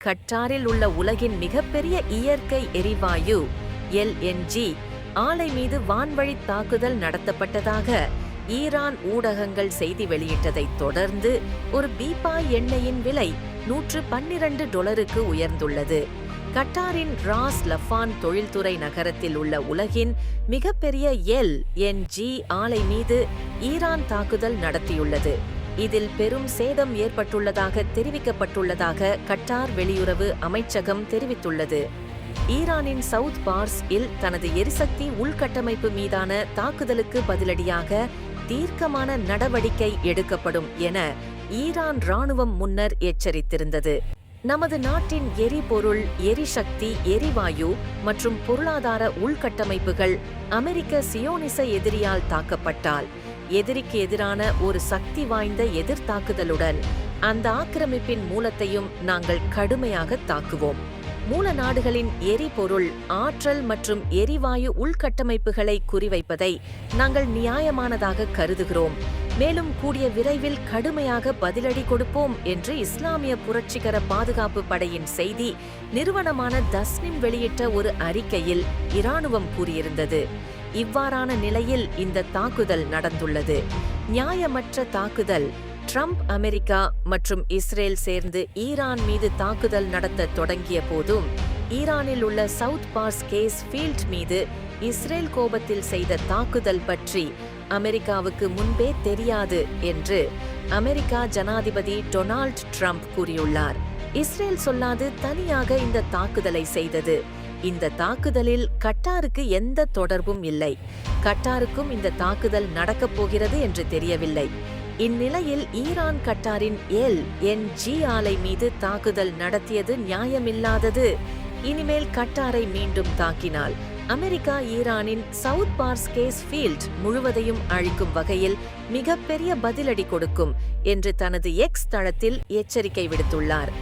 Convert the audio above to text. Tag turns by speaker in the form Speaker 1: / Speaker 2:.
Speaker 1: கட்டாரில் உள்ள உலகின் மிகப்பெரிய இயற்கை எரிவாயு LNG ஆலை மீது வான்வழி தாக்குதல் நடத்தப்பட்டதாக ஈரான் ஊடகங்கள் செய்தி வெளியிட்டதைத் தொடர்ந்து ஒரு பீப்பாய் எண்ணெயின் விலை $112 உயர்ந்துள்ளது. கட்டாரின் ராஸ் லஃபான் தொழில்துறை நகரத்தில் உள்ள உலகின் மிகப்பெரிய LNG ஆலை மீது ஈரான் தாக்குதல் நடத்தியுள்ளது. இதில் பெரும் சேதம் ஏற்பட்டுள்ளதாக தெரிவிக்கப்பட்டுள்ளதாக கட்டார் வெளியுறவு அமைச்சகம் தெரிவித்துள்ளது. ஈரானின் சவுத் பார்ஸ்-இல் தனது எரிசக்தி உள்கட்டமைப்பு மீதான தாக்குதலுக்கு பதிலடியாக தீர்க்கமான நடவடிக்கை எடுக்கப்படும் என ஈரான் ராணுவம் முன்னர் எச்சரித்திருந்தது. நமது நாட்டின் எரிபொருள், எரிசக்தி, எரிவாயு மற்றும் பொருளாதார உள்கட்டமைப்புகள் அமெரிக்க சியோனிச எதிரியால் தாக்கப்பட்டால் எதிரிக்கு எதிரான ஒரு சக்தி வாய்ந்த எதிர்த்தாக்குதலுடன் அந்த ஆக்கிரமிப்பின் மூலத்தையும் நாங்கள் கடுமையாக தாக்குவோம். மூல நாடுகளின் எரிபொருள், ஆற்றல் மற்றும் எரிவாயு உள்கட்டமைப்புகளை குறிவைப்பதை நாங்கள் நியாயமானதாக கருதுகிறோம். மேலும் கூடிய விரைவில் கடுமையாக பதிலடி கொடுப்போம் என்று இஸ்லாமிய புரட்சிகர பாதுகாப்பு படையின் செய்தி நிறுவனமான தஸ்னிம் வெளியிட்ட ஒரு அறிக்கையில் இராணுவம் கூறியிருந்தது. இவ்வாறான நிலையில் இந்த தாக்குதல் நடந்துள்ளது. நியாயமற்ற தாக்குதல். ட்ரம்ப் அமெரிக்கா மற்றும் இஸ்ரேல் சேர்ந்து ஈரான் மீது தாக்குதல் நடத்த தொடங்கிய போதும் ஈரானில் உள்ள சவுத் பார்ஸ் கேஸ் ஃபீல்ட் மீது இஸ்ரேல் கோபத்தில் செய்த தாக்குதல் பற்றி அமெரிக்காவுக்கு முன்பே தெரியாது என்று அமெரிக்கா ஜனாதிபதி டொனால்ட் ட்ரம்ப் கூறியுள்ளார். இஸ்ரேல் சொல்லாது தனியாக இந்த தாக்குதலை செய்தது. இந்த தாக்குதலில் கட்டாருக்கு எந்த தொடர்பும் இல்லை. கட்டாருக்கும் இந்த தாக்குதல் நடக்கப் போகிறது என்று தெரியவில்லை. இந்நிலையில் ஈரான் கட்டாரின் LNG ஆலை மீது தாக்குதல் நடத்தியது நியாயமில்லாதது. இனிமேல் கட்டாரை மீண்டும் தாக்கினால் அமெரிக்கா ஈரானின் சவுத் பார்ஸ் கேஸ் ஃபீல்ட் முழுவதையும் அழிக்கும் வகையில் மிகப்பெரிய பதிலடி கொடுக்கும் என்று தனது எக்ஸ் தளத்தில் எச்சரிக்கை விடுத்துள்ளார்.